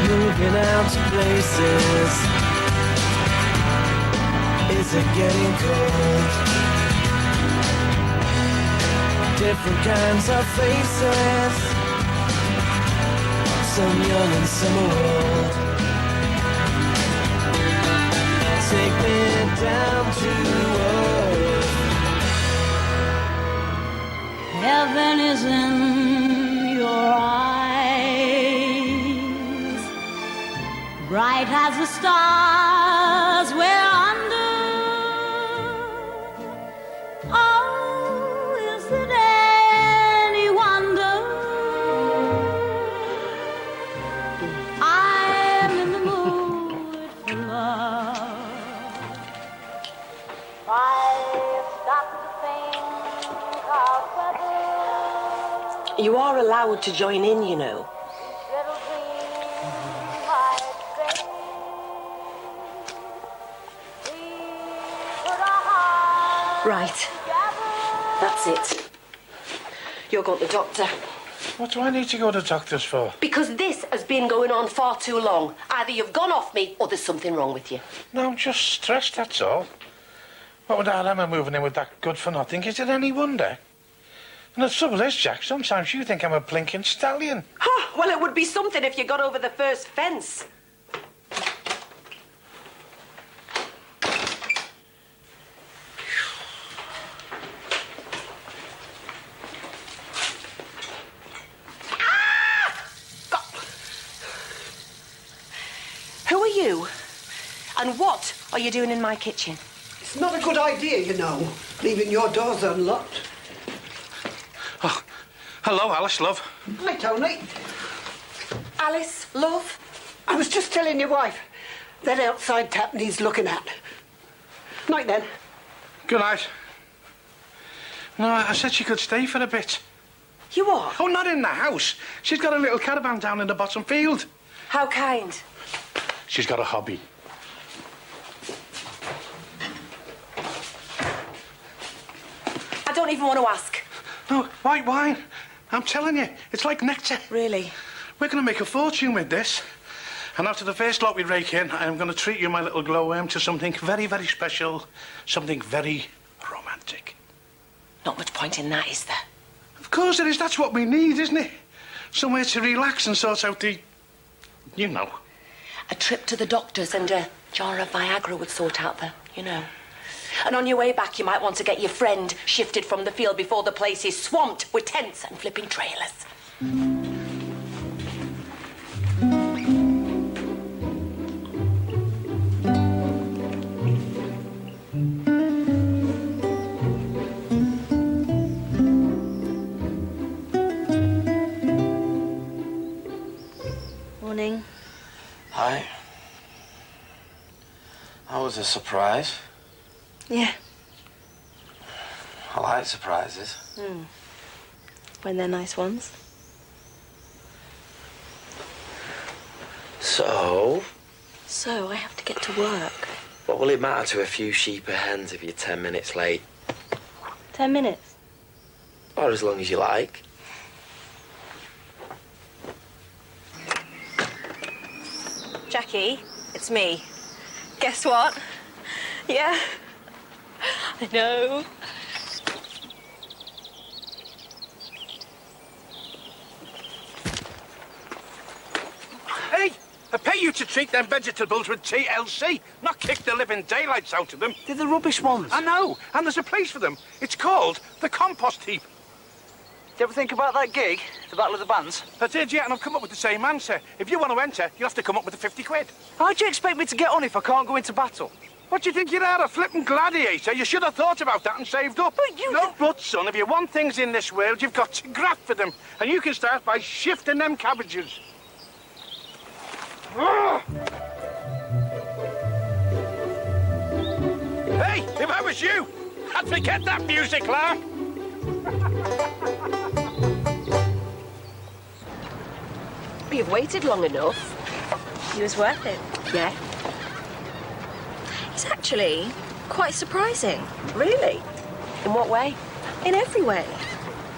Moving out to places. Is it getting cold? Different kinds of faces. Some young and some old. Take me down to earth. Heaven is in your eyes, bright as the stars we're under. Oh, is it any wonder I'm in the mood for love? I've stopped to think of whether You are allowed to join in, you know. little dream I'd say we put our hearts Right, together. that's it. You're going to the doctor. What do I need to go to the doctors for? Because this has been going on far too long. Either you've gone off me or there's something wrong with you. No, I'm just stressed, that's all. What with our Emma moving in with that good-for-nothing, is it any wonder? And the trouble is, Jack, sometimes you think I'm a blinking stallion. Huh, well, it would be something if you got over the first fence. Who are you? And what are you doing in my kitchen? It's not a good idea, you know, leaving your doors unlocked. Oh, hello, Alice, love. Hi, Tony. Alice, love? I was just telling your wife that outside tap needs looking at. Night then. Good night. No, I said she could stay for a bit. You are? Oh, not in the house. She's got a little caravan down in the bottom field. How kind. She's got a hobby. I don't even want to ask. No, white wine. I'm telling you, it's like nectar. Really? We're going to make a fortune with this. And after the first lot we rake in, I'm going to treat you, my little glowworm, to something very, very special, something very romantic. Not much point in that, is there? Of course it is. That's what we need, isn't it? Somewhere to relax and sort out the... you know. A trip to the doctor's and a jar of Viagra would sort out the, you know. And on your way back, you might want to get your friend shifted from the field before the place is swamped with tents and flipping trailers. Morning. Hi. That was a surprise. Yeah. I like surprises. When they're nice ones. So, So I have to get to work. what will it matter to a few sheep or hens if you're 10 minutes late? 10 minutes. Or as long as you like. Jackie, it's me. Guess what? Yeah. I know. Hey, I pay you to treat them vegetables with TLC, not kick the living daylights out of them. They're the rubbish ones. I know, and there's a place for them. It's called the compost heap. Did you ever think about that gig? The Battle of the Bands? I did, yeah, and I've come up with the same answer. If you want to enter, you'll have to come up with the 50 quid. How do you expect me to get on if I can't go into battle? What do you think you are, a flippin' gladiator? You should have thought about that and saved up. But you... No, but, son, if you want things in this world, you've got to graft for them. And you can start by shifting them cabbages. Hey, if I was you, I'd forget that music, lad. You've waited long enough. He was worth it. Yeah. It's actually quite surprising. Really? In what way? In every way.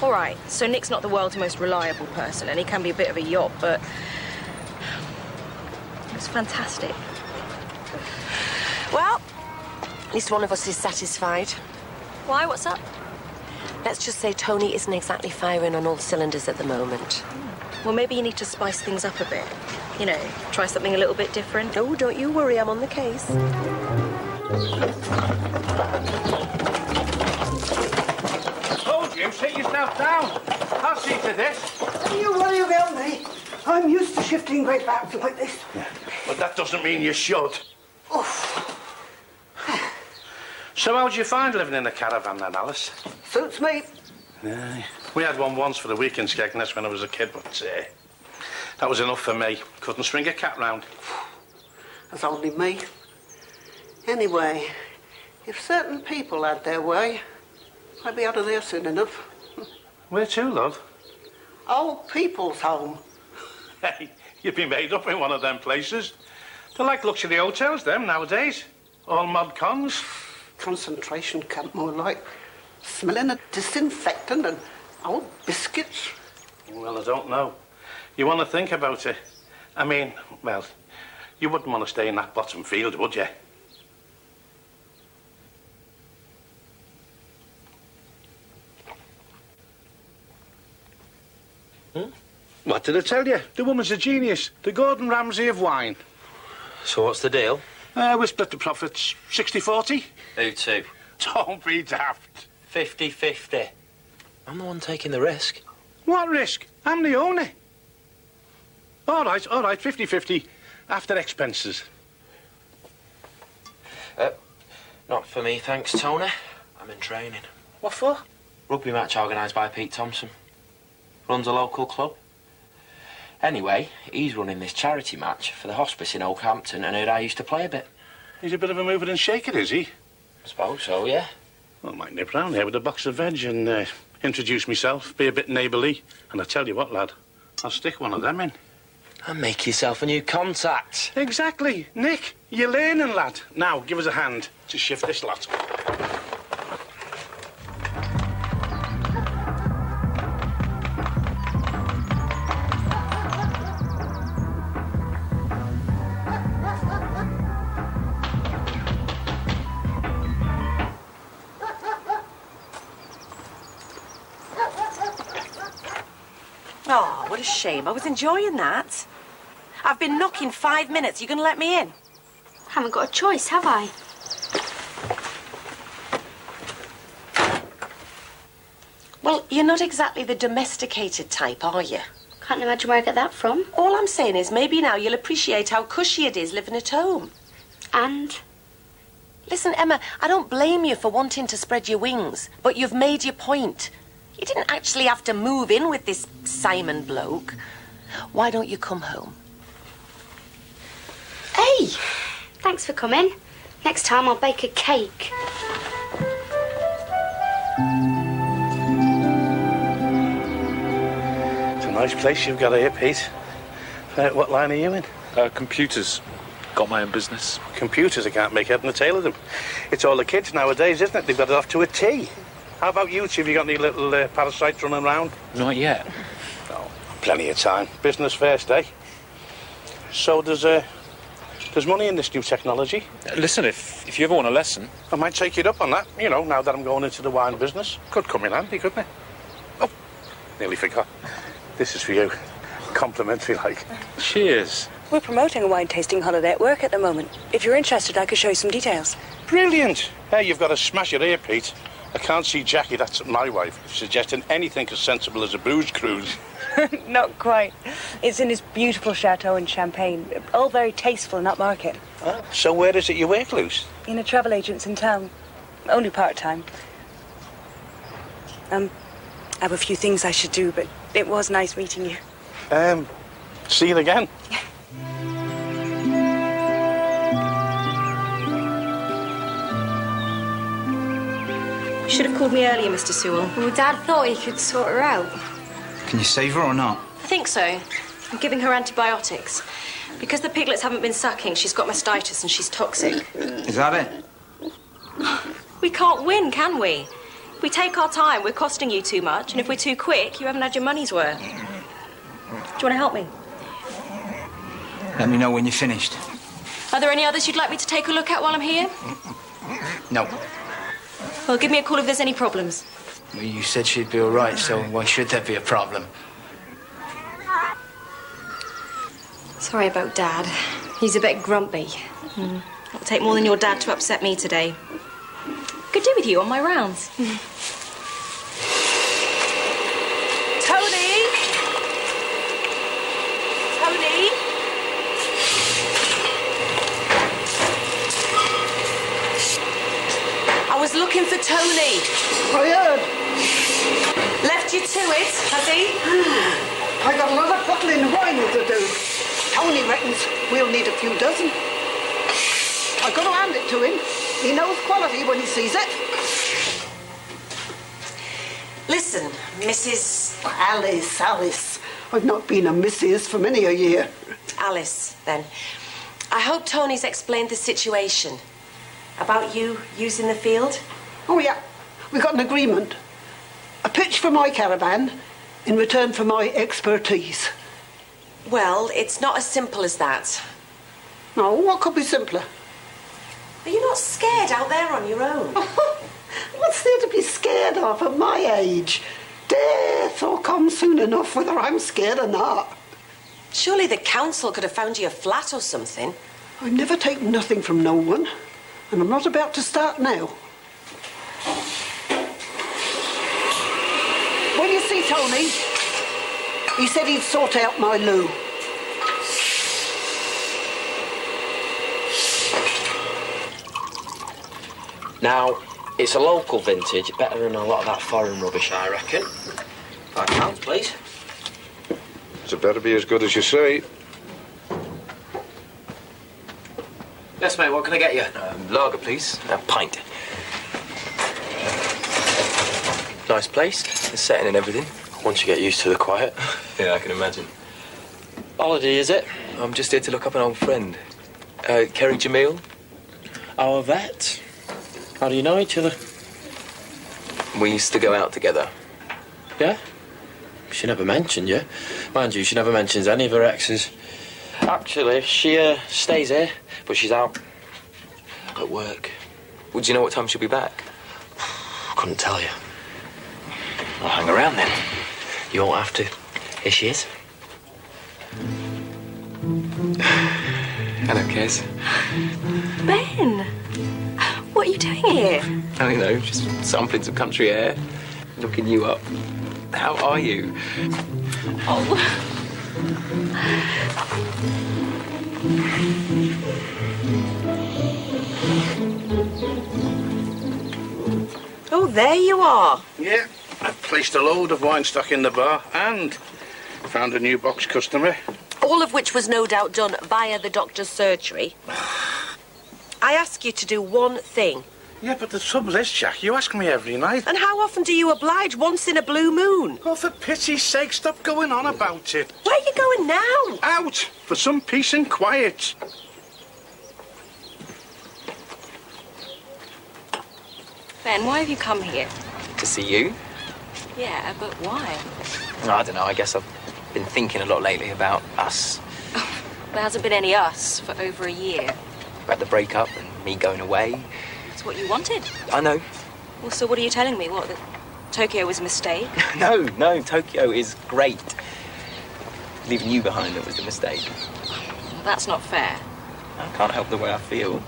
All right, so Nick's not the world's most reliable person, and he can be a bit of a yacht, but it's fantastic. Well, at least one of us is satisfied. Why? What's up? Let's just say Tony isn't exactly firing on all cylinders at the moment. Well, maybe you need to spice things up a bit. You know, try something a little bit different. Oh, don't you worry, I'm on the case. Told you, sit yourself down. I'll see to this. Don't you worry about me. I'm used to shifting great bags like this. But that doesn't mean you should. So how'd you find living in a caravan then, Alice? Suits me. Aye. We had one once for the weekend Skegness when I was a kid, but that was enough for me. Couldn't string a cat round. That's only me. Anyway, if certain people had their way, I'd be out of there soon enough. Where to, love? Old people's home. Hey, you've been made up in one of them places. They're like luxury hotels, them, nowadays. All mod cons. Concentration camp, more like. Smelling of disinfectant and old biscuits. Well, I don't know. You want to think about it. I mean, well, you wouldn't want to stay in that bottom field, would you? What did I tell you? The woman's a genius. The Gordon Ramsay of wine. So what's the deal? We split the profits 60-40. Who to? Don't be daft. 50-50. I'm the one taking the risk. What risk? I'm the owner. All right, 50-50 after expenses. Not for me, thanks, Tony. I'm in training. What for? Rugby match organised by Pete Thompson. Runs a local club. Anyway, he's running this charity match for the hospice in Oakhampton, and heard I used to play a bit. He's a bit of a mover and shaker, is he? I suppose so, yeah. Well, I might nip round here with a box of veg and introduce myself, be a bit neighbourly. And I tell you what, lad, I'll stick one of them in. And make yourself a new contact. Exactly. Nick, you're learning, lad. Now, give us a hand to shift this lot. Oh, what a shame. I was enjoying that. I've been knocking 5 minutes. You going to let me in? Haven't got a choice, have I? Well, you're not exactly the domesticated type, are you? Can't imagine where I get that from. All I'm saying is maybe now you'll appreciate how cushy it is living at home. And? Listen, Emma, I don't blame you for wanting to spread your wings, but you've made your point. You didn't actually have to move in with this Simon bloke. Why don't you come home? Hey! Thanks for coming. Next time I'll bake a cake. It's a nice place you've got here, Pete. What line are you in? Computers. Got my own business. Computers, I can't make head and tail of them. It's all the kids nowadays, isn't it? They've got it off to a T. How about you two? Have you got any little parasites running around? Not yet. No, plenty of time. Business first, eh? So there's money in this new technology. Listen, if you ever want a lesson... I might take you up on that, you know, now that I'm going into the wine business. Could come in handy, couldn't it? Oh, nearly forgot. This is for you. Complimentary, like. Cheers. We're promoting a wine tasting holiday at work at the moment. If you're interested, I could show you some details. Brilliant. Hey, you've got to smash it here, Pete. I can't see Jackie, that's my wife, suggesting anything as sensible as a booze cruise. Not quite. It's in this beautiful chateau in Champagne. All very tasteful and upmarket. Oh, so where is it you work, Luce? In a travel agent's in town. Only part-time. I have a few things I should do, but it was nice meeting you. See you again. You should have called me earlier, Mr. Sewell. Well, Dad thought he could sort her out. Can you save her or not? I think so. I'm giving her antibiotics. Because the piglets haven't been sucking, she's got mastitis and she's toxic. Is that it? We can't win, can we? If we take our time, we're costing you too much, and if we're too quick, you haven't had your money's worth. Do you want to help me? Let me know when you're finished. Are there any others you'd like me to take a look at while I'm here? No. Well, give me a call if there's any problems. Well, you said she'd be all right, so why should there be a problem? Sorry about Dad. He's a bit grumpy. It'll take more than your dad to upset me today. Could do with you on my rounds. Tony! Tony! I was looking for Tony. I heard. Left you to it, has he? I got a lot of bottling wine to do. Tony reckons we'll need a few dozen. I got to hand it to him. He knows quality when he sees it. Listen, Mrs. Alice. I've not been a missus for many a year. Alice, then. I hope Tony's explained the situation. About you using the field? Oh, yeah. We got an agreement. A pitch for my caravan in return for my expertise. Well, it's not as simple as that. No, what could be simpler? Are you not scared out there on your own? What's there to be scared of at my age? Death will come soon enough, whether I'm scared or not. Surely the council could have found you a flat or something. I've never taken nothing from no one, and I'm not about to start now. When you see Tony, he said he'd sort out my loo. Now, it's a local vintage, better than a lot of that foreign rubbish, I reckon. £5, please. So it better be as good as you say. Yes, mate, what can I get you? Lager, please. A pint. Nice place. The setting and everything. Once you get used to the quiet. Yeah, I can imagine. Holiday, is it? I'm just here to look up an old friend. Kerry Jamil. Our vet. How do you know each other? We used to go out together. Yeah? She never mentioned you. Mind you, she never mentions any of her exes. Actually, she stays here, but she's out at work. Well, do you know what time she'll be back? Couldn't tell you. I'll hang around then. You won't have to. Here she is. Hello, Kez. Ben! What are you doing here? I don't know, just sampling some country air, looking you up. How are you? Oh. Oh, there you are. Yeah, I've placed a load of wine stock in the bar and found a new box customer. All of which was no doubt done via the doctor's surgery. I ask you to do one thing. Yeah, but the trouble is, Jack, you ask me every night. And how often do you oblige? Once in a blue moon? Oh, for pity's sake, stop going on about it. Where are you going now? Out, for some peace and quiet. Ben, why have you come here? To see you? Yeah, but why? I don't know, I guess I've been thinking a lot lately about us. There hasn't been any us for over a year. About the breakup and me going away. It's what you wanted. I know. Well, so what are you telling me? What, that Tokyo was a mistake? No, Tokyo is great. Leaving you behind, that was the mistake. Well, that's not fair. I can't help the way I feel.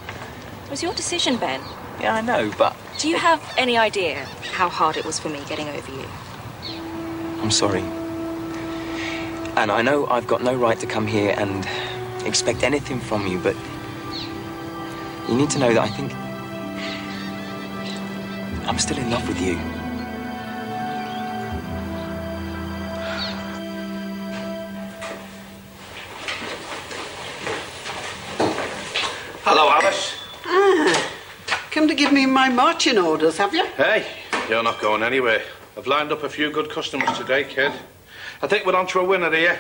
It was your decision, Ben. Yeah, I know, but... Do you have any idea how hard it was for me getting over you? I'm sorry. And I know I've got no right to come here and expect anything from you, but you need to know that I think I'm still in love with you. Hello, Alice. Come to give me my marching orders, have you? Hey, you're not going anywhere. I've lined up a few good customers today, kid. I think we're on to a winner here.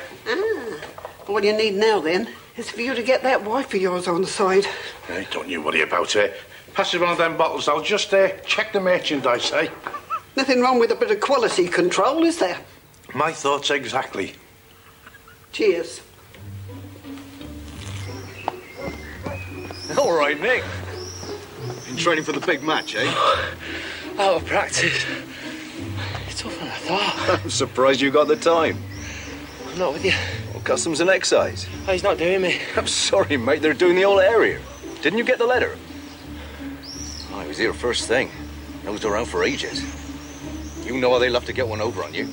What you need now, then, is for you to get that wife of yours on the side. Hey, don't you worry about it. Pass us one of them bottles. I'll just check the merchandise, eh? Nothing wrong with a bit of quality control, is there? My thoughts exactly. Cheers. All right, Nick. In training for the big match, eh? Out of practice. It's tougher than I thought. I'm surprised you got the time. I'm not with you. Well, customs and excise. Oh, he's not doing me. I'm sorry, mate. They're doing the whole area. Didn't you get the letter? Oh, I was here first thing. Nosed around for ages. You know how they love to get one over on you.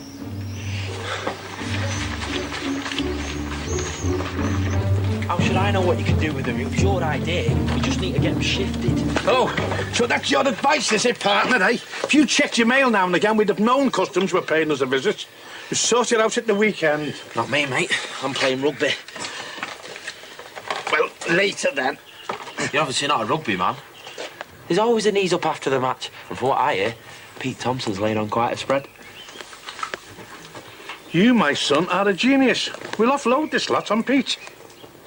How should I know what you can do with them? It was your idea. You just need to get them shifted. Oh, so that's your advice, is it, partner, eh? If you checked your mail now and again, we'd have known customs were paying us a visit. You sort it out at the weekend. Not me, mate. I'm playing rugby. Well, later then. You're obviously not a rugby man. There's always a knees up after the match. And from what I hear, Pete Thompson's laying on quite a spread. You, my son, are a genius. We'll offload this lot on Pete.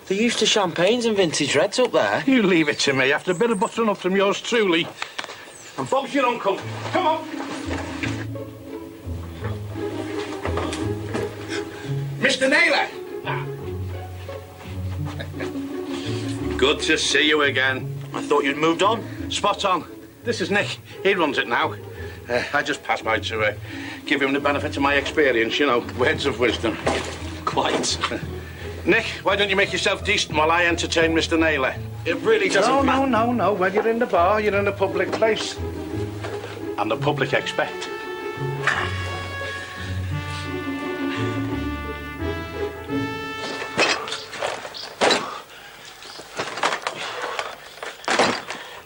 They're used to champagnes and vintage reds up there. You leave it to me after a bit of buttering up from yours truly. And Bob's your uncle. Come on. Mr. Naylor. Good to see you again. I thought you'd moved on. Spot on. This is Nick. He runs it now. I just passed by to give him the benefit of my experience, you know, words of wisdom. Quite. Nick, why don't you make yourself decent while I entertain Mr. Naylor? It really doesn't matter. No. When you're in the bar, you're in a public place. And the public expect.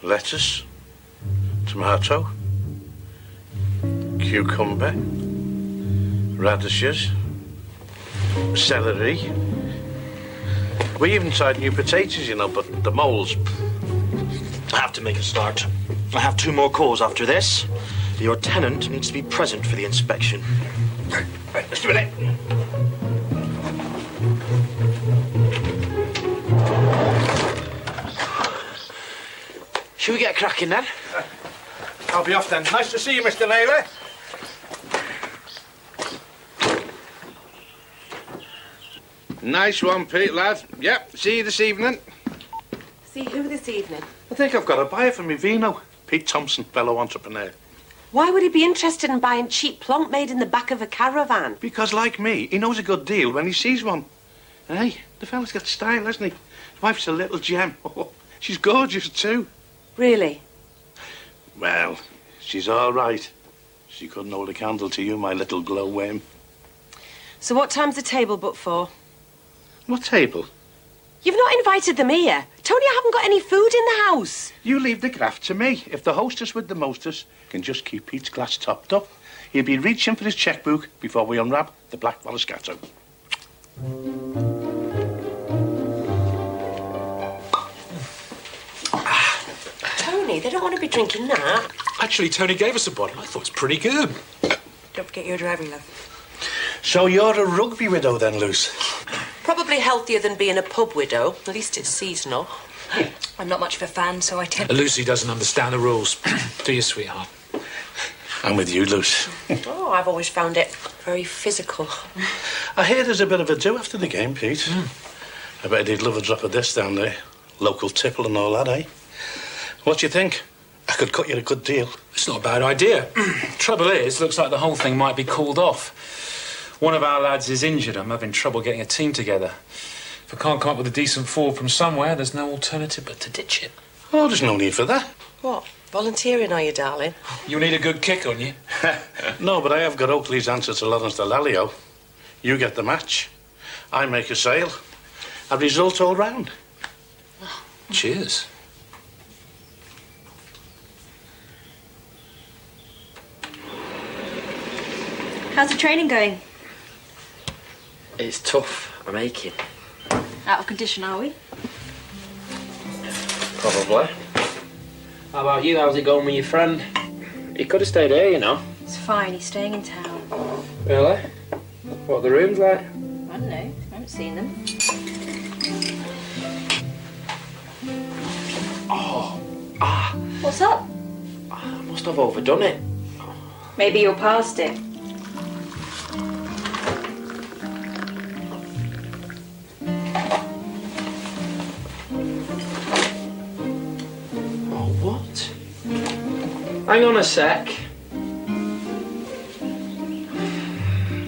Lettuce, tomato, cucumber, radishes, celery. We even tried new potatoes, you know, but the moles. I have to make a start. I have 2 more calls after this. Your tenant needs to be present for the inspection. Right, just a minute. Should we get cracking then? I'll be off then. Nice to see you, Mr. Naylor. Nice one, Pete, lad. Yep, see you this evening. See who this evening? I think I've got a buyer for me vino. Pete Thompson, fellow entrepreneur. Why would he be interested in buying cheap plonk made in the back of a caravan? Because, like me, he knows a good deal when he sees one. Hey, the fella's got style, hasn't he? His wife's a little gem. Oh, she's gorgeous, too. Really? Well, she's all right. She couldn't hold a candle to you, my little glowworm. So what time's the table booked for? What table? You've not invited them here. Tony, I haven't got any food in the house. You leave the graft to me. If the hostess with the mostess can just keep Pete's glass topped up, he'll be reaching for his checkbook before we unwrap the Black Moscato. Tony, they don't want to be drinking that. Actually, Tony gave us a bottle. I thought it was pretty good. Don't forget your driving, love. So you're a rugby widow then, Luce? Probably healthier than being a pub widow. At least it's seasonal. I'm not much of a fan, so I tend... Lucy doesn't understand the rules. Do you, sweetheart? I'm with you, Luce. Oh, I've always found it very physical. I hear there's a bit of a do after the game, Pete. I bet he'd love a drop of this down there. Local tipple and all that, eh? What do you think? I could cut you a good deal. It's not a bad idea. Trouble is, looks like the whole thing might be called off. One of our lads is injured. I'm having trouble getting a team together. If I can't come up with a decent forward from somewhere, there's no alternative but to ditch it. Oh, there's no need for that. What? Volunteering, are you, darling? You need a good kick on you. No, but I have got Oakley's answer to Lawrence Delalio. You get the match. I make a sale. A result all round. Cheers. How's the training going? It's tough. I'm aching. Out of condition, are we? Probably. How about you? How's it going with your friend? He could have stayed here, you know. It's fine, he's staying in town. Really? What are the rooms like? I don't know, I haven't seen them. Oh. What's up? I must have overdone it. Maybe you're past it. Oh, what? Hang on a sec.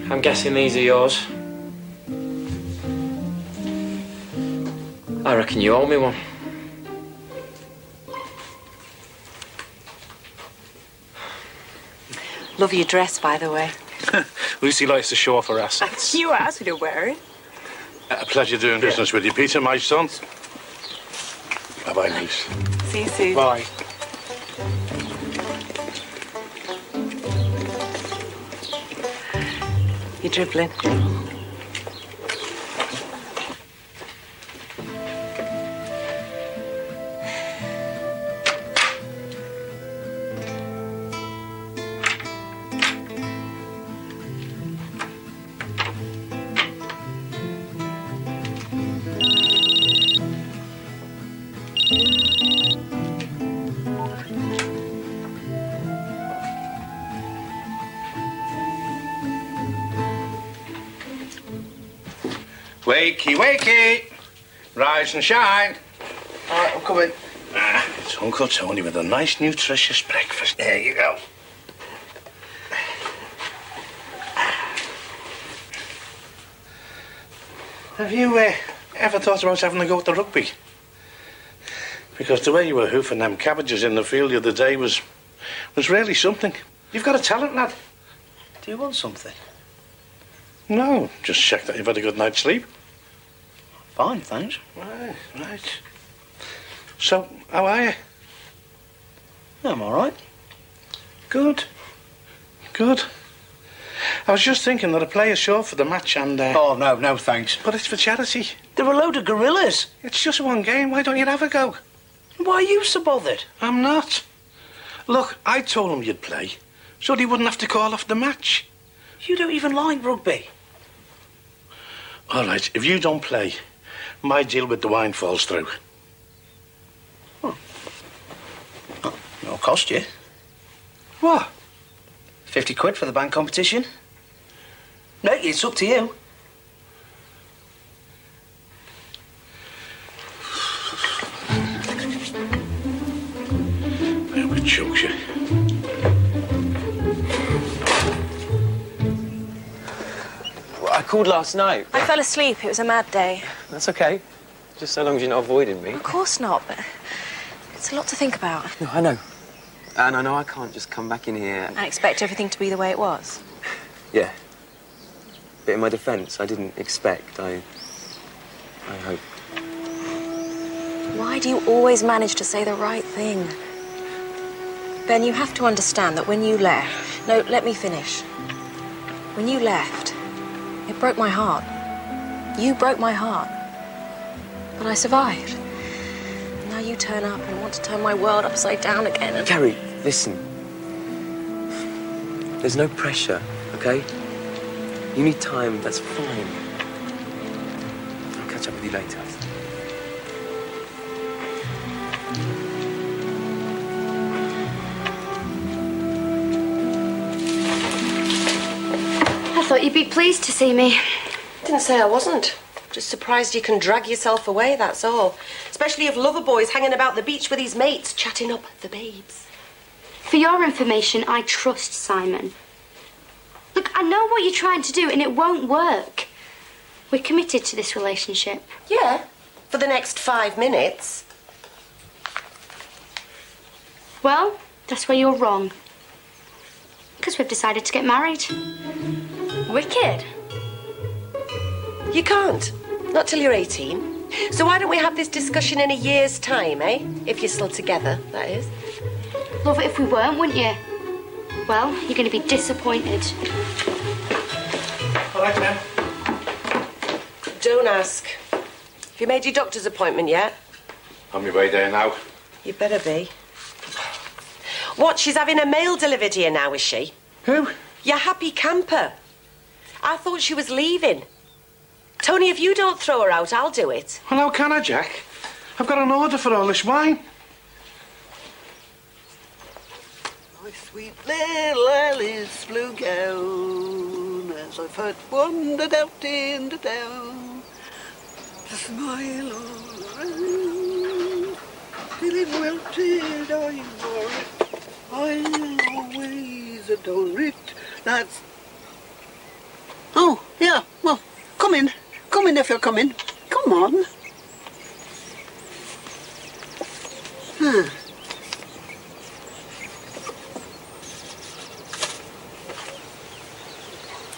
I'm guessing these are yours. I reckon you owe me one. Love your dress, by the way. Lucy likes to show off her assets. You asked me to wear it. A pleasure doing business with you, Peter, my son. Bye-bye, niece. See you soon. Bye. You're dribbling. Wakey, wakey! Rise and shine. All right, I'm coming. It's Uncle Tony with a nice, nutritious breakfast. There you go. Have you ever thought about having a go at the rugby? Because the way you were hoofing them cabbages in the field the other day was really something. You've got a talent, lad. Do you want something? No, just check that you've had a good night's sleep. Fine, thanks. Right. So, how are you? I'm all right. Good. Good. I was just thinking that a player's short for the match and... Oh, no, thanks. But it's for charity. There are a load of gorillas. It's just one game. Why don't you have a go? Why are you so bothered? I'm not. Look, I told him you'd play, so he wouldn't have to call off the match. You don't even like rugby. All right, if you don't play, my deal with the wine falls through. It'll cost you. What? 50 quid for the band competition. No, it's up to you. I hope it chokes you. I called last night. I fell asleep. It was a mad day. That's okay. Just so long as you're not avoiding me. Of course not, but it's a lot to think about. No, I know. And I know I can't just come back in here. I expect everything to be the way it was. Yeah. But in my defence, I didn't expect. I hope. Why do you always manage to say the right thing? Ben, you have to understand that when you left... No, let me finish. When you left, it broke my heart. You broke my heart. But I survived. Now you turn up and want to turn my world upside down again and... Carrie, listen. There's no pressure, okay? You need time, that's fine. I'll catch up with you later. I thought you'd be pleased to see me. Didn't say I wasn't. Just surprised you can drag yourself away, that's all. Especially if lover boy's hanging about the beach with his mates, chatting up the babes. For your information, I trust Simon. Look, I know what you're trying to do and it won't work. We're committed to this relationship. Yeah, for the next 5 minutes. Well, that's where you're wrong. Because we've decided to get married. Wicked. You can't. Not till you're 18. So why don't we have this discussion in a year's time, eh? If you're still together, that is. Love it if we weren't, wouldn't you? Well, you're going to be disappointed. All right, then. Don't ask. Have you made your doctor's appointment yet? On my way there now. You better be. What, she's having a mail delivered here now, is she? Who? Your happy camper. I thought she was leaving. Tony, if you don't throw her out, I'll do it. Well, how can I, Jack? I've got an order for all this wine. Nice sweet little Alice blue gown, as I first wandered out in the down, the smile all around, till it wilted, I wore it, I'll always adore it. That's... Oh, yeah, well, come in if you're coming. Come on.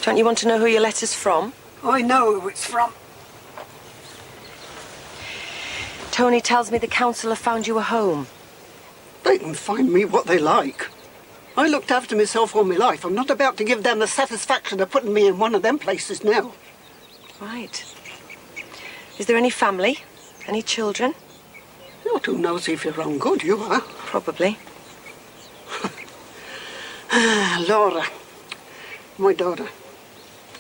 Don't you want to know who your letter's from? I know who it's from. Tony tells me the council have found you a home. They can find me what they like. I looked after myself all my life. I'm not about to give them the satisfaction of putting me in one of them places now. Right. Is there any family? Any children? You're too nosy for your own good, you are. Probably. Laura, my daughter.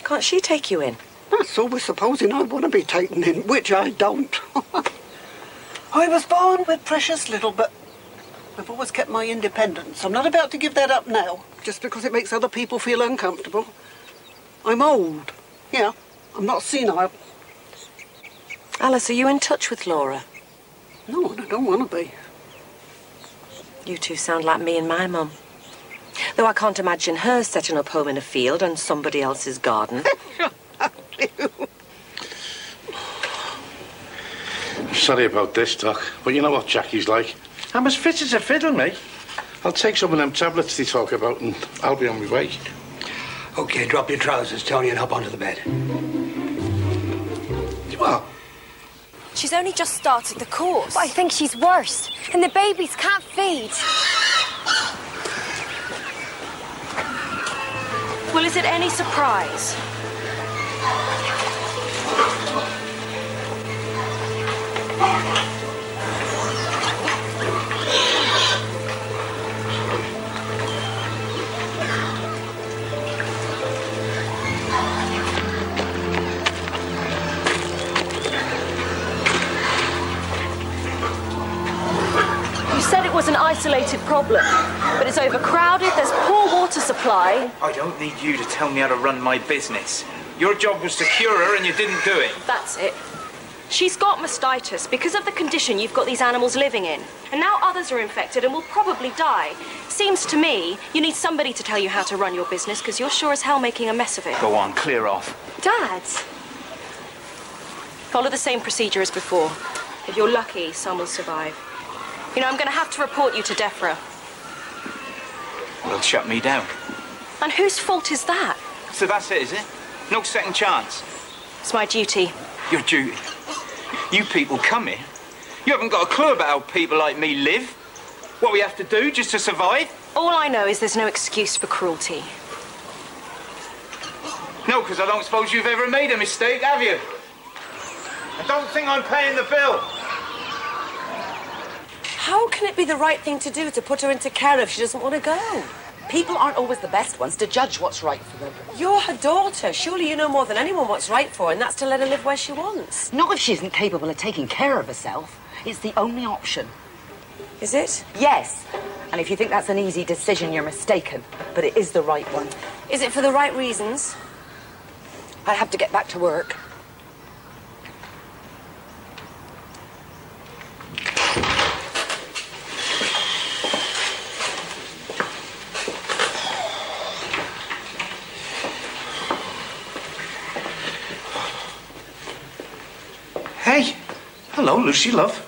Can't she take you in? That's always supposing I want to be taken in, which I don't. I was born with precious little, but I've always kept my independence. I'm not about to give that up now, just because it makes other people feel uncomfortable. I'm old. Yeah, I'm not senile. Alice, are you in touch with Laura? No, and I don't want to be. You two sound like me and my mum. Though I can't imagine her setting up home in a field on somebody else's garden. Sorry about this, Doc, but you know what Jackie's like. I'm as fit as a fiddle, mate. I'll take some of them tablets they talk about and I'll be on my way. OK, drop your trousers, Tony, and hop onto the bed. What? She's only just started the course. But I think she's worse. And the babies can't feed. Well, is it any surprise? You said it was an isolated problem, but it's overcrowded, there's poor water supply. I don't need you to tell me how to run my business. Your job was to cure her and you didn't do it. That's it. She's got mastitis because of the condition you've got these animals living in. And now others are infected and will probably die. Seems to me you need somebody to tell you how to run your business because you're sure as hell making a mess of it. Go on, clear off. Dad! Follow the same procedure as before. If you're lucky, some will survive. You know, I'm going to have to report you to DEFRA. They'll shut me down. And whose fault is that? So that's it, is it? No second chance? It's my duty. Your duty? You people come here. You haven't got a clue about how people like me live. What we have to do just to survive. All I know is there's no excuse for cruelty. No, because I don't suppose you've ever made a mistake, have you? I don't think I'm paying the bill. How can it be the right thing to do to put her into care if she doesn't want to go? People aren't always the best ones to judge what's right for them. You're her daughter. Surely you know more than anyone what's right for her, and that's to let her live where she wants. Not if she isn't capable of taking care of herself. It's the only option. Is it? Yes. And if you think that's an easy decision, you're mistaken. But it is the right one. Is it for the right reasons? I have to get back to work. Hey, hello, Lucy, love.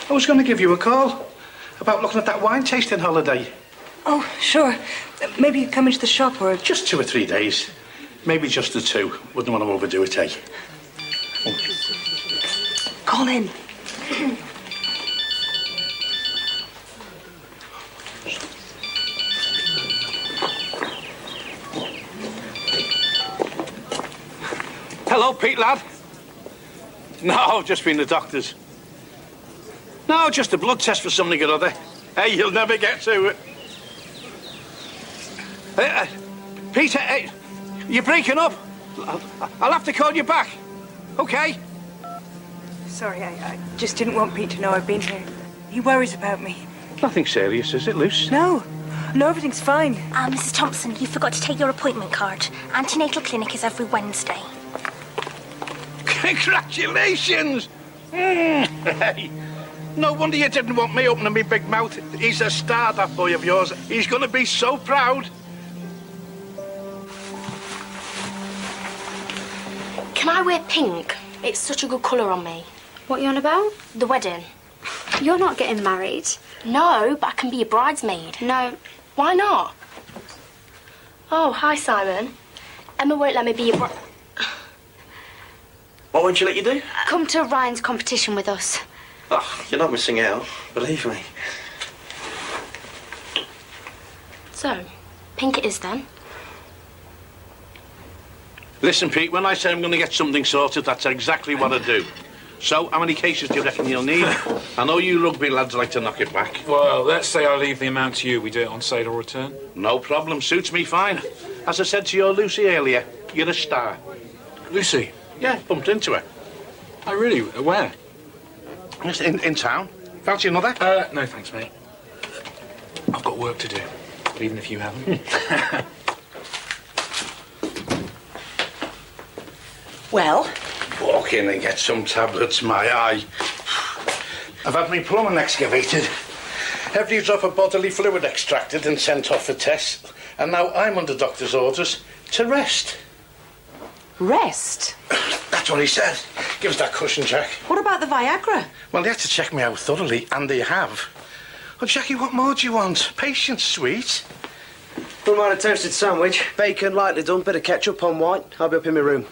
I was going to give you a call about looking at that wine tasting holiday. Oh, sure. Maybe you come into the shop or... Just 2 or 3 days. Maybe just the 2. Wouldn't want to overdo it, eh? Call in. Hello, Pete, lad. No, just been the doctors. No, just a blood test for something or other. Hey, you'll never get to it. Peter, you're breaking up. I'll have to call you back. Okay? Sorry, I just didn't want Pete to know I've been here. He worries about me. Nothing serious, is it, Luce? No. No, everything's fine. Mrs. Thompson, you forgot to take your appointment card. Antenatal clinic is every Wednesday. Congratulations! Hey, no wonder you didn't want me opening my big mouth. He's a star, that boy of yours. He's going to be so proud. Can I wear pink? It's such a good colour on me. What are you on about? The wedding. You're not getting married. No, but I can be a bridesmaid. No. Why not? Oh, hi, Simon. Emma won't let me be a bride. What won't she let you do? Come to Ryan's competition with us. Oh, you're not missing out, believe me. So, pink it is then. Listen, Pete, when I say I'm going to get something sorted, that's exactly what I do. So, how many cases do you reckon you'll need? I know you rugby lads like to knock it back. Well, let's say I leave the amount to you. We do it on sale or return. No problem. Suits me fine. As I said to your Lucy earlier, you're a star. Lucy? Yeah, bumped into her. Oh, really? Where? Just in town. Fancy another? No, thanks, mate. I've got work to do, even if you haven't. Well? Walk in and get some tablets, my eye. I've had my plumbing excavated. Every drop of bodily fluid extracted and sent off for tests. And now I'm under doctor's orders to rest. Rest? That's what he said. Give us that cushion, Jack. What about the Viagra? Well, they had to check me out thoroughly, and they have. Well, Jackie, what more do you want? Patience, sweet. Wouldn't mind a toasted sandwich. Bacon, lightly done, bit of ketchup on white. I'll be up in my room.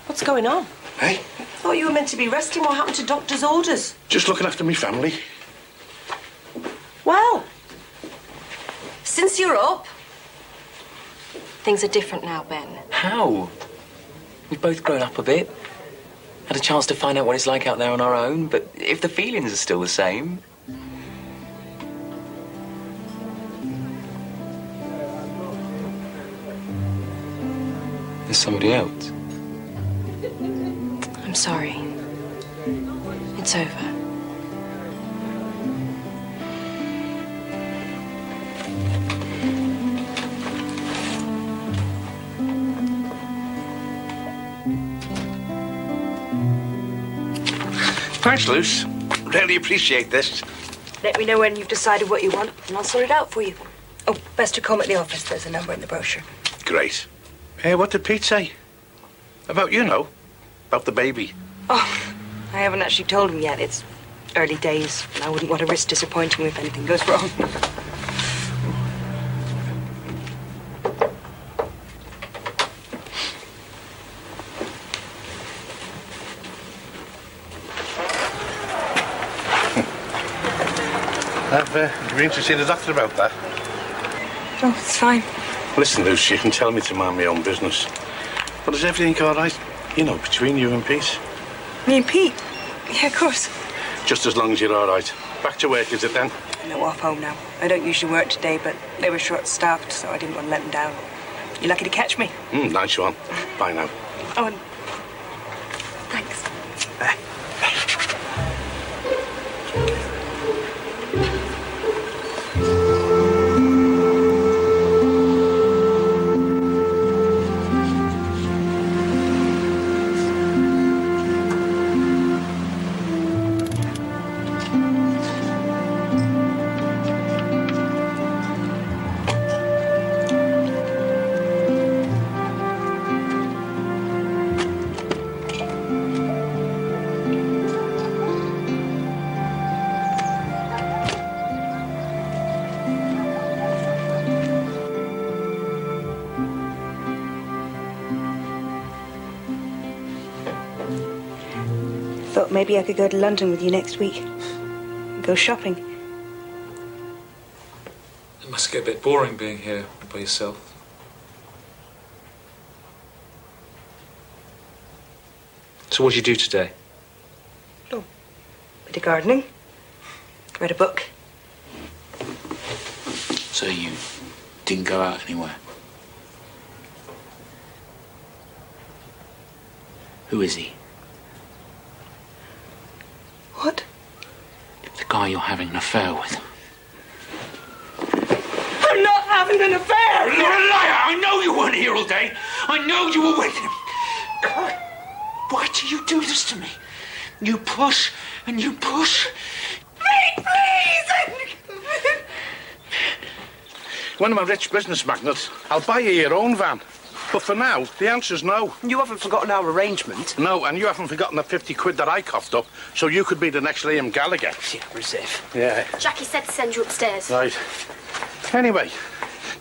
What's going on? Hey? I thought you were meant to be resting. What happened to doctor's orders? Just looking after me family. Well, since you're up... Things are different now, Ben. How? We've both grown up a bit. Had a chance to find out what it's like out there on our own, but if the feelings are still the same... There's somebody else. I'm sorry. It's over. Thanks, Luce. Really appreciate this. Let me know when you've decided what you want, and I'll sort it out for you. Oh, best to call me at the office. There's a number in the brochure. Great. Hey, what did Pete say? About about the baby. Oh, I haven't actually told him yet. It's early days, and I wouldn't want to risk disappointing him if anything goes wrong. Have you been to see the doctor about that? Oh, it's fine. Listen, Luce, you can tell me to mind my own business. But is everything all right? Between you and Pete? Me and Pete? Yeah, of course. Just as long as you're all right. Back to work, is it then? No, off home now. I don't usually work today, but they were short-staffed, so I didn't want to let them down. You're lucky to catch me. Nice one. Bye now. Oh, and... thanks. Thought maybe I could go to London with you next week. Go shopping. It must get a bit boring being here by yourself. So what did you do today? Oh, bit of gardening. Read a book. So you didn't go out anywhere? Who is he? What? The guy you're having an affair with. I'm not having an affair! You're a liar! I know you weren't here all day. I know you were with him. Why do you do this to me? You push and you push. Please! When I'm a rich business magnate, I'll buy you your own van. But for now, the answer's no. You haven't forgotten our arrangement? No, and you haven't forgotten the 50 quid that I coughed up, so you could be the next Liam Gallagher. Yeah, as if. Yeah. Jackie said to send you upstairs. Right. Anyway,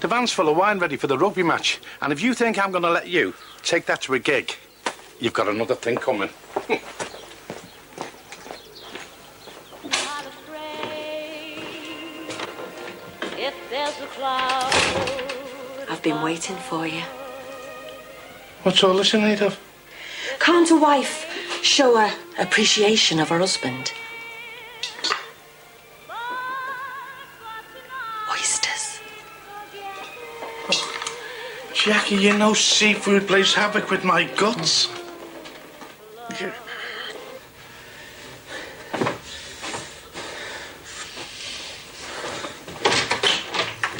the van's full of wine ready for the rugby match, and if you think I'm going to let you take that to a gig, you've got another thing coming. If there's a cloud. I've been waiting for you. What's all this in need of? Can't a wife show her appreciation of her husband? Oysters. Jackie, you know seafood plays havoc with my guts.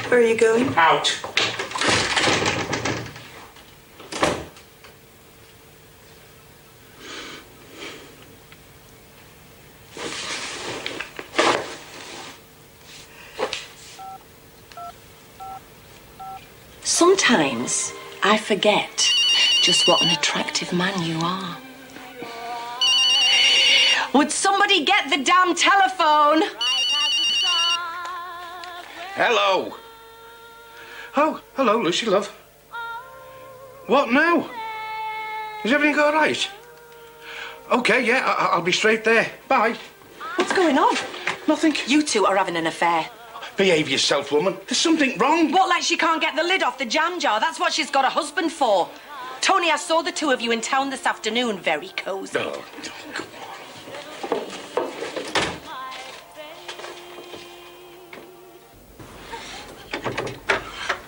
Where are you going? Out. Sometimes I forget just what an attractive man you are. Would somebody get the damn telephone? Hello. Oh, hello, Lucy, love. What now? Is everything all right? Okay, yeah, I'll be straight there. Bye. What's going on? Nothing. You two are having an affair. Behave yourself, woman. There's something wrong. What, like she can't get the lid off the jam jar? That's what she's got a husband for. Tony, I saw the two of you in town this afternoon. Very cosy. Oh, go on.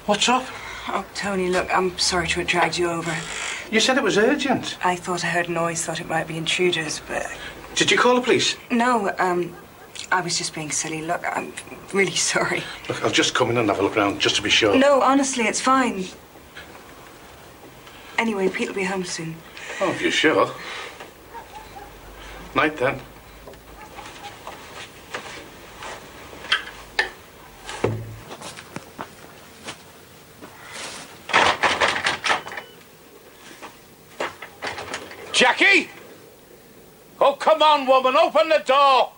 What's up? Oh, Tony, look, I'm sorry to have dragged you over. You said it was urgent. I thought I heard a noise, thought it might be intruders, but... Did you call the police? No, I was just being silly. Look, I'm really sorry. Look, I'll just come in and have a look around, just to be sure. No, honestly, it's fine. Anyway, Pete will be home soon. Oh, if you're sure. Night, then. Jackie! Oh, come on, woman, open the door!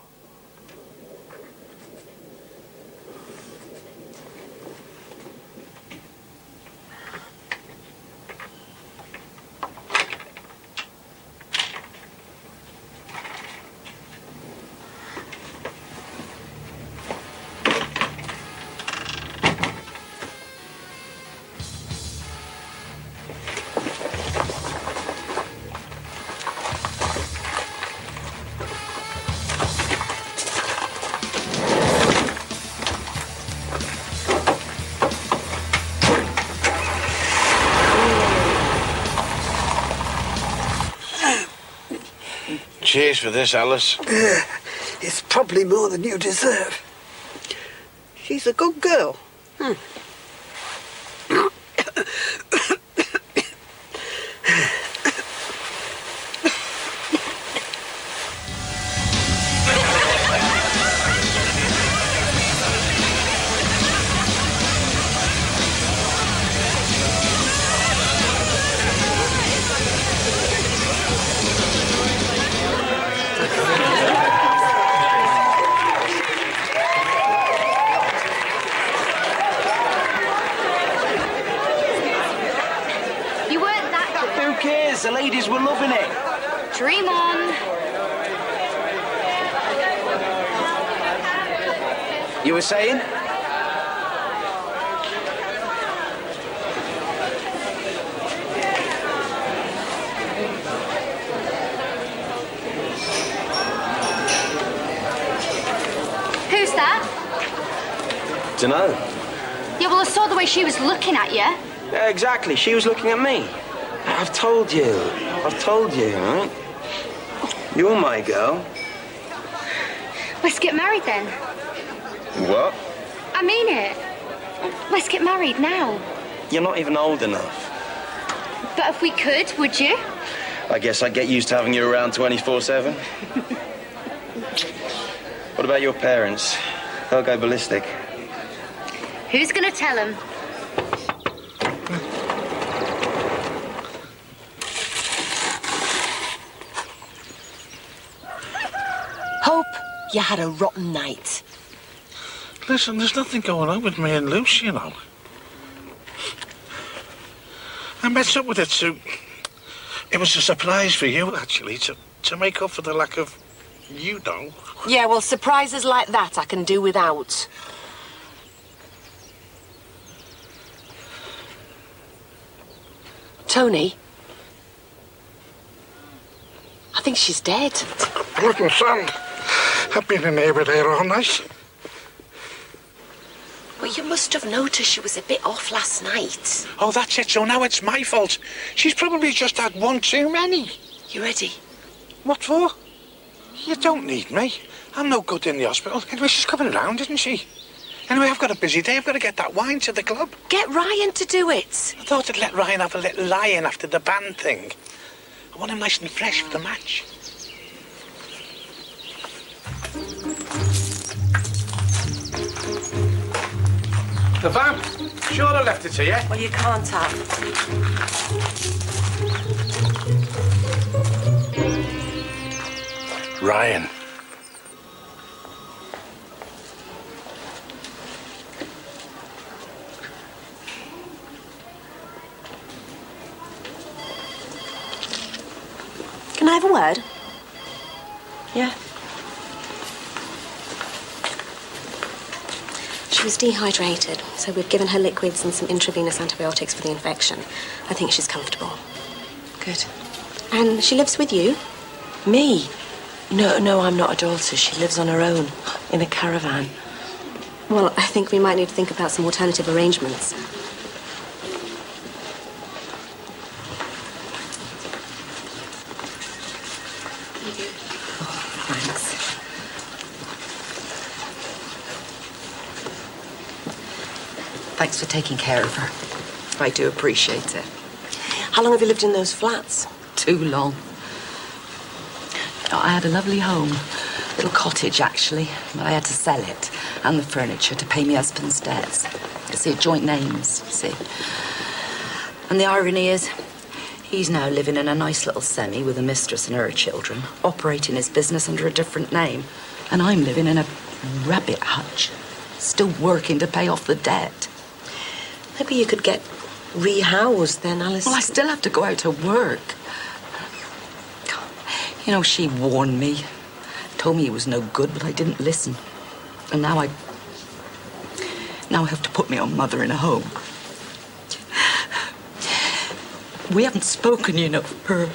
Cheers for this, Alice. It's probably more than you deserve. She's a good girl. You weren't that good. Who cares? The ladies were loving it. Dream on. You were saying? Who's that? Dunno. Yeah, well, I saw the way she was looking at you. Yeah, exactly. She was looking at me. I've told you, all right? You're my girl. Let's get married then. What? I mean it. Let's get married now. You're not even old enough. But if we could, would you? I guess I'd get used to having you around 24/7. What about your parents? They'll go ballistic. Who's gonna tell them? Hope you had a rotten night. Listen, there's nothing going on with me and Luce, you know. I messed up with it, Sue. It was a surprise for you, actually, to make up for the lack of you know. Yeah, well, surprises like that I can do without. Tony? I think she's dead. Blood and sand. I've been in here with her all night. Well, you must have noticed she was a bit off last night. Oh, that's it, so now it's my fault. She's probably just had one too many. You ready? What for? You don't need me. I'm no good in the hospital. Anyway, she's coming around, isn't she? Anyway, I've got a busy day. I've got to get that wine to the club. Get Ryan to do it. I thought I'd let Ryan have a little lie-in after the band thing. I want him nice and fresh for the match. The van? Sure I left it here? Well, you can't have. Ryan. Can I have a word? Yeah. She was dehydrated, so we've given her liquids and some intravenous antibiotics for the infection. I think she's comfortable. Good. And she lives with you? Me? No, I'm not a daughter. She lives on her own, in a caravan. Well, I think we might need to think about some alternative arrangements. Thanks. Thanks for taking care of her. I do appreciate it. How long have you lived in those flats? Too long. I had a lovely home, little cottage actually, but I had to sell it and the furniture to pay my husband's debts. You see, joint names, see. And the irony is, he's now living in a nice little semi with a mistress and her children, operating his business under a different name. And I'm living in a rabbit hutch, still working to pay off the debt. Maybe you could get rehoused then, Alice. Well, I still have to go out to work. You know, she warned me, told me he was no good, but I didn't listen. And now I have to put my own mother in a home. We haven't spoken, you know, for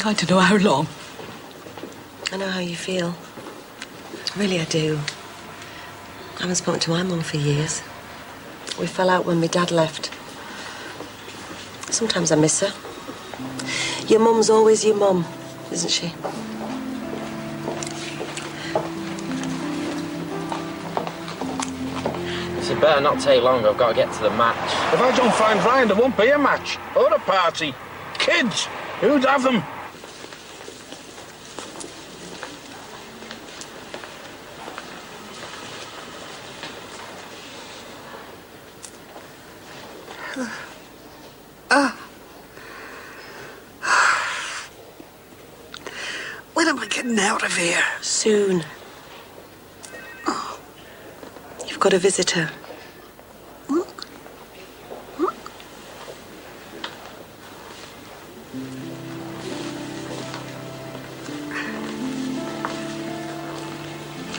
I don't know how long. I know how you feel. Really, I do. I haven't spoken to my mum for years. We fell out when my dad left. Sometimes I miss her. Your mum's always your mum, isn't she? This had better not take long. I've got to get to the match. If I don't find Ryan, there won't be a match or a party. Kids, who'd have them? When am I getting out of here? Soon. Oh. You've got a visitor.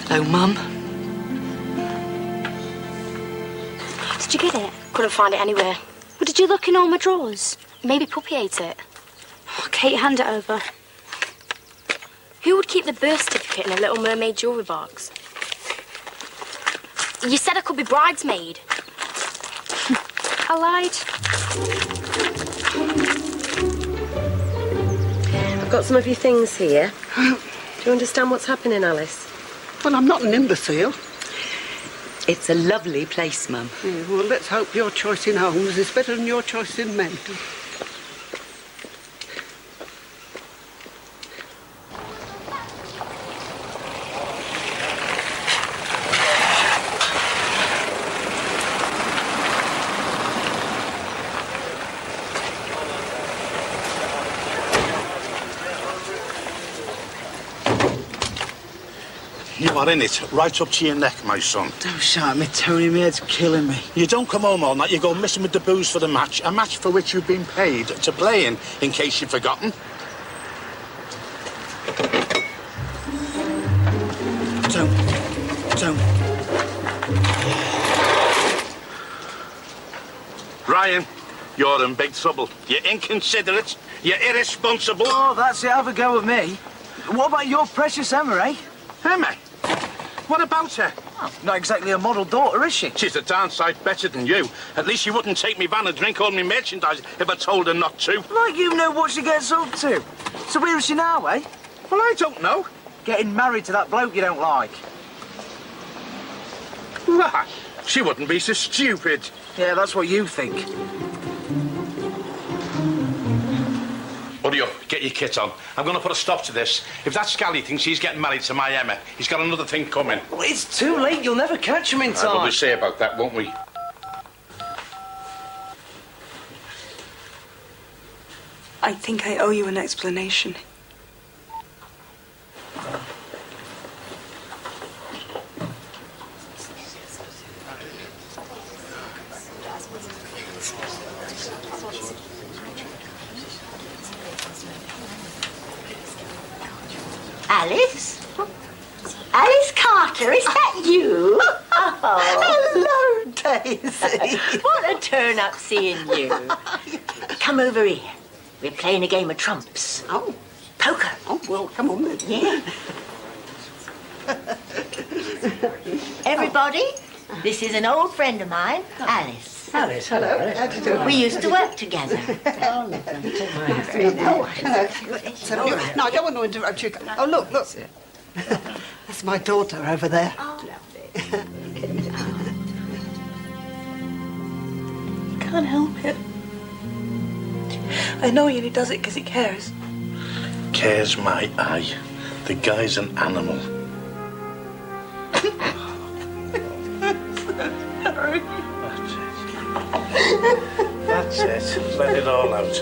Hello, Mum. Did you get it? Couldn't find it anywhere. Well, did you look in all my drawers? Maybe Puppy ate it. Oh, Kate, hand it over. Who would keep the birth certificate in a Little Mermaid jewellery box? You said I could be bridesmaid. I lied. I've got some of your things here. Do you understand what's happening, Alice? Well, I'm not an imbecile. It's a lovely place, Mum. Yeah, well, let's hope your choice in homes is better than your choice in men. You are in it, right up to your neck, my son. Don't shout at me, Tony. My head's killing me. You don't come home all night, you go missing with the booze for the match, a match for which you've been paid to play in case you've forgotten. Don't. Ryan, you're in big trouble. You're inconsiderate, you're irresponsible. Oh, that's it. Have a go at me. What about your precious Emma, eh? Emma? What about her? Oh, not exactly a model daughter, is she? She's a darn sight better than you. At least she wouldn't take me van and drink all my merchandise if I told her not to. Like you know what she gets up to. So where is she now, eh? Well, I don't know. Getting married to that bloke you don't like. What? She wouldn't be so stupid. Yeah, that's what you think. Hurry up, get your kit on. I'm going to put a stop to this. If that scally thinks he's getting married to my Emma, he's got another thing coming. Well, it's too late. You'll never catch him in time. We'll say about that, won't we? I think I owe you an explanation. Alice? Alice Carter, is that you? Oh. Hello, Daisy. What a turn up seeing you. Come over here. We're playing a game of trumps. Oh. Poker. Oh, well, come on then. Yeah. Everybody, this is an old friend of mine, Alice. Alice, hello. How do you do? We used to work together. Oh, no, I don't want to interrupt you. Oh, look. That's my daughter over there. Oh, lovely. Can't help it. I know he only does it because he cares. Cares my eye. The guy's an animal. That's it. Let it all out.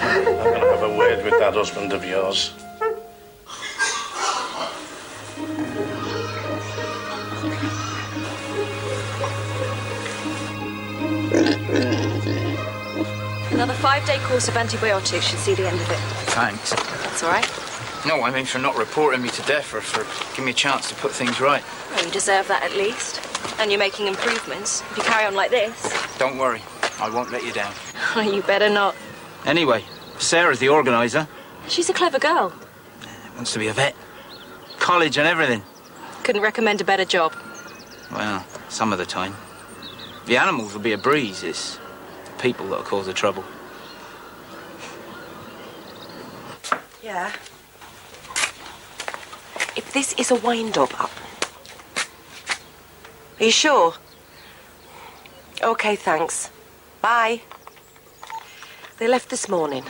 I'm going to have a word with that husband of yours. Another 5-day course of antibiotics should see the end of it. Thanks. That's all right. No, I mean for not reporting me to death or for giving me a chance to put things right. Well, you deserve that at least. And you're making improvements. If you carry on like this... Don't worry, I won't let you down. You better not. Anyway, Sarah's the organiser. She's a clever girl. Wants to be a vet. College and everything. Couldn't recommend a better job. Well, some of the time. The animals will be a breeze. It's the people that'll cause the trouble. Yeah. If this is a wind-up... Are you sure? OK, thanks. Bye. They left this morning.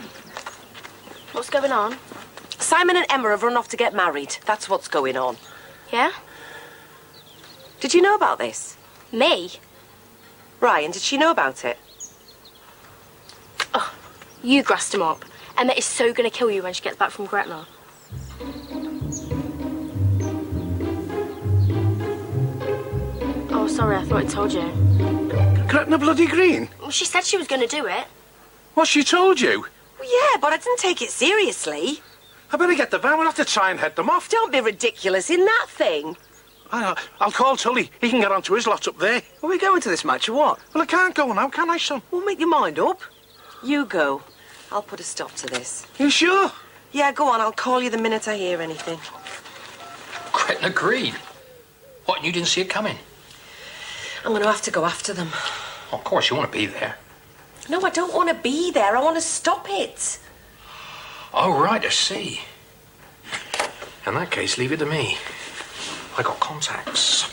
What's going on? Simon and Emma have run off to get married. That's what's going on. Yeah? Did you know about this? Me? Ryan, did she know about it? Oh, you grassed him up. Emma is so going to kill you when she gets back from Gretna. Oh, sorry, I thought I told you. Gretna bloody Green? Well, she said she was going to do it. What, she told you? Well, yeah, but I didn't take it seriously. I better get the van. We'll have to try and head them off. Don't be ridiculous in that thing. I'll call Tully. He can get onto his lot up there. Are we going to this match or what? Well, I can't go now, can I, son? Well, make your mind up. You go. I'll put a stop to this. You sure? Yeah, go on. I'll call you the minute I hear anything. Gretna Green? What, you didn't see it coming? I'm going to have to go after them. Of course, you want to be there. No, I don't want to be there. I want to stop it. Oh, right, I see. In that case, leave it to me. I got contacts.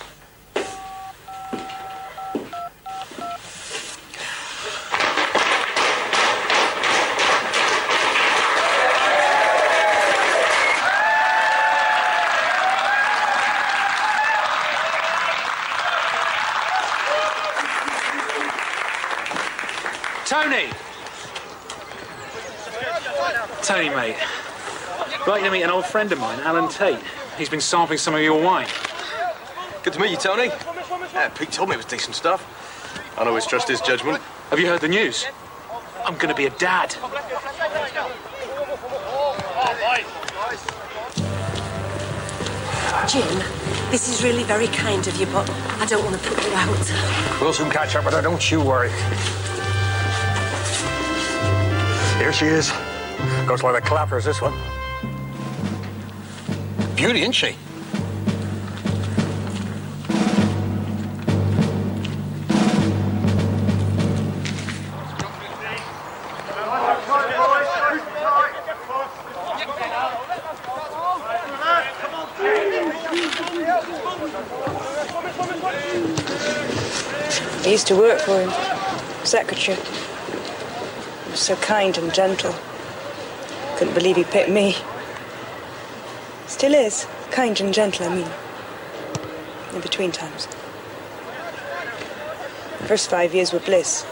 Tony! Tony, mate. I'd like you to meet an old friend of mine, Alan Tate. He's been sampling some of your wine. Good to meet you, Tony. Yeah, Pete told me it was decent stuff. I always trust his judgment. Have you heard the news? I'm going to be a dad. Jim, this is really very kind of you, but I don't want to put you out. We'll soon catch up with her, don't you worry. Here she is. Goes like the clappers, this one. Beauty, isn't she? I used to work for him, secretary. He was so kind and gentle. Couldn't believe he picked me. Still is, kind and gentle, I mean. In between times. First 5 years were bliss.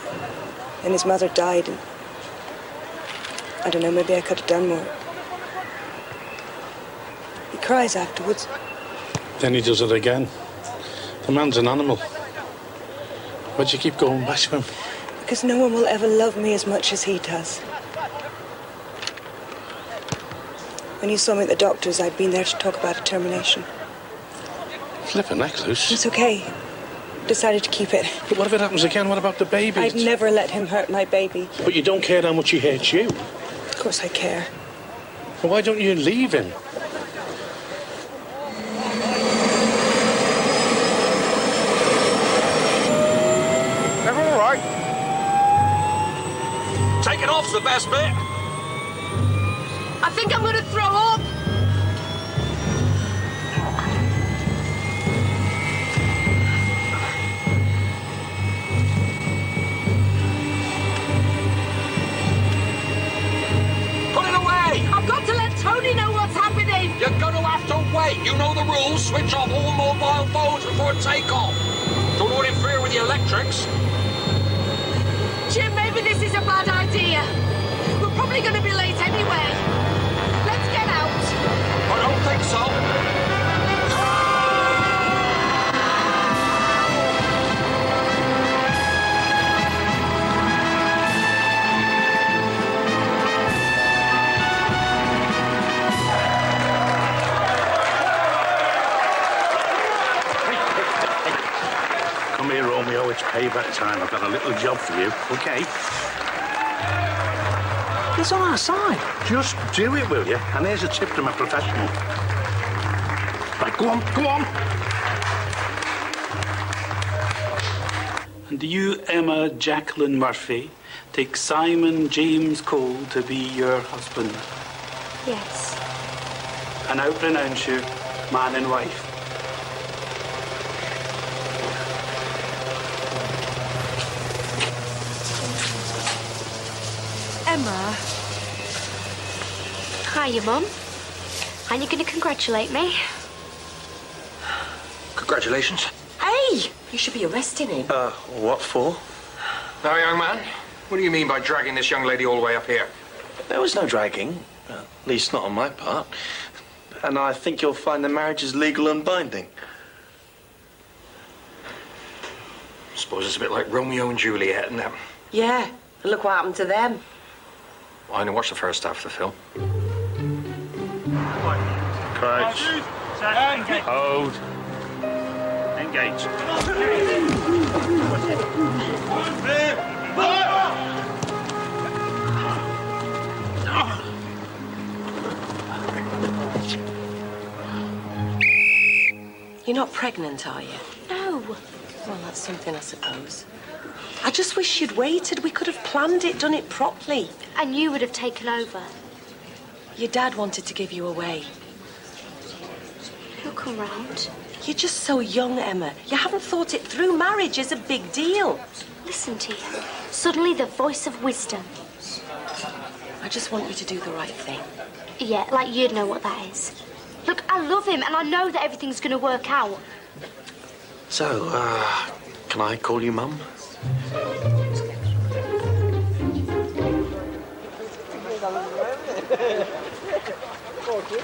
Then his mother died, and I don't know, maybe I could have done more. He cries afterwards. Then he does it again. The man's an animal. Why'd you keep going back to him? Because no one will ever love me as much as he does. When you saw me at the doctor's, I'd been there to talk about a termination. Flip a neck loose. It's okay. Decided to keep it. But what if it happens again? What about the baby? I'd never let him hurt my baby. But you don't care how much he hurts you. Of course I care. Well, why don't you leave him? Everyone all right? Taking off's the best bit. I think I'm going to throw up. Put it away! I've got to let Tony know what's happening. You're going to have to wait. You know the rules. Switch off all mobile phones before takeoff. Don't want to interfere with the electrics. Jim, maybe this is a bad idea. We're probably going to be late anyway. Let's get out. I don't think so. Come here, Romeo. It's payback time. I've got a little job for you, OK? He's on our side. Just do it, will you? And here's a tip to my professional. Right, go on, go on. And you, Emma Jacqueline Murphy, take Simon James Cole to be your husband. Yes. And I pronounce you man and wife. Emma. Hiya, Mum. Aren't you going to congratulate me? Congratulations. Hey, you should be arresting him. What for? Now, young man, what do you mean by dragging this young lady all the way up here? There was no dragging. At least not on my part. And I think you'll find the marriage is legal and binding. Suppose it's a bit like Romeo and Juliet, isn't it? Yeah, and look what happened to them. I only watched the first half of the film. Crouch. Hold. Engage. You're not pregnant, are you? No. Well, that's something, I suppose. I just wish you'd waited. We could have planned it, done it properly. And you would have taken over. Your dad wanted to give you away. He'll come round. You're just so young, Emma. You haven't thought it through. Marriage is a big deal. Listen to you. Suddenly the voice of wisdom. I just want you to do the right thing. Yeah, like you'd know what that is. Look, I love him and I know that everything's going to work out. So, can I call you Mum?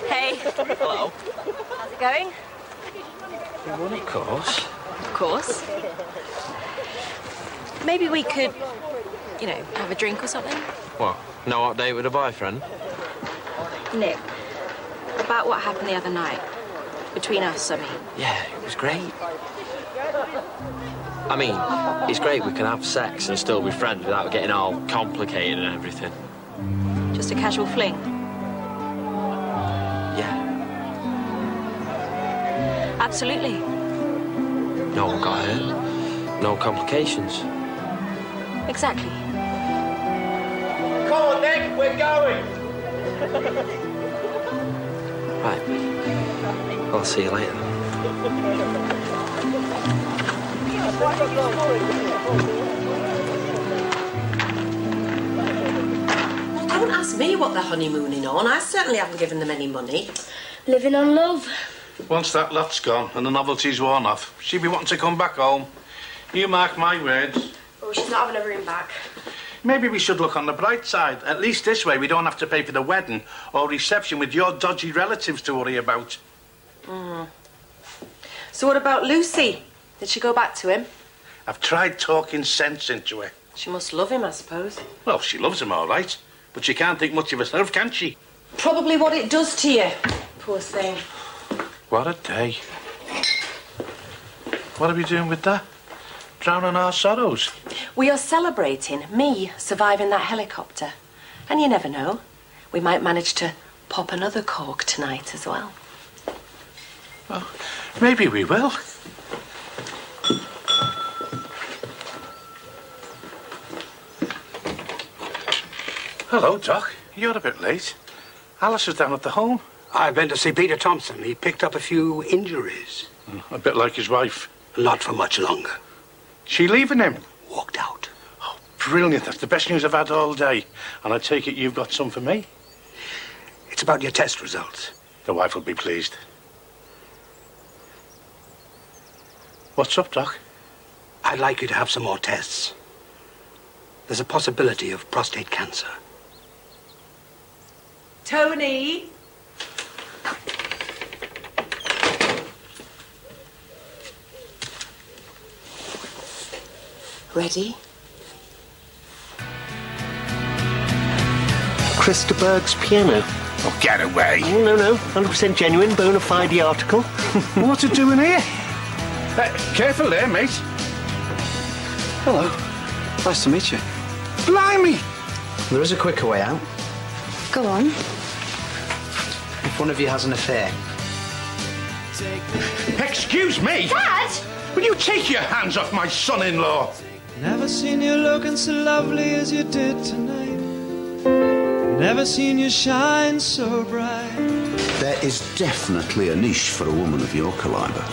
Hey. Hello. How's it going? Of course. Of course. Maybe we could, you know, have a drink or something? What? No update with a boyfriend? Nick, about what happened the other night. Between us, I mean. Yeah, it was great. I mean, it's great we can have sex and still be friends without getting all complicated and everything. Just a casual fling. Yeah. Absolutely. No one got hurt. No complications. Exactly. Come on, Nick, we're going. Right. I'll see you later. Don't ask me what they're honeymooning on. I certainly haven't given them any money. Living on love. Once that lot's gone and the novelty's worn off, she'll be wanting to come back home. You mark my words. Oh, she's not having a room back. Maybe we should look on the bright side. At least this way we don't have to pay for the wedding or reception with your dodgy relatives to worry about. So what about Lucy? Did she go back to him? I've tried talking sense into her. She must love him, I suppose. Well, she loves him all right, but she can't think much of herself, can she? Probably what it does to you. Poor thing. What a day. What are we doing with that? Drowning our sorrows? We are celebrating me surviving that helicopter. And you never know. We might manage to pop another cork tonight as well. Well, maybe we will. Hello, Doc. You're a bit late. Alice is down at the home. I've been to see Peter Thompson. He picked up a few injuries. A bit like his wife. Not for much longer. She leaving him? Walked out. Oh, brilliant. That's the best news I've had all day. And I take it you've got some for me? It's about your test results. The wife will be pleased. What's up, Doc? I'd like you to have some more tests. There's a possibility of prostate cancer. Tony! Ready? Christa Berg's piano. Oh, get away. Oh, no. 100% genuine, bona fide article. What's it doing here? Careful there, mate. Hello. Nice to meet you. Blimey! There is a quicker way out. Go on. If one of you has an affair. Excuse me? Dad! Will you take your hands off my son-in-law? Never seen you looking so lovely as you did tonight. Never seen you shine so bright. There is definitely a niche for a woman of your caliber.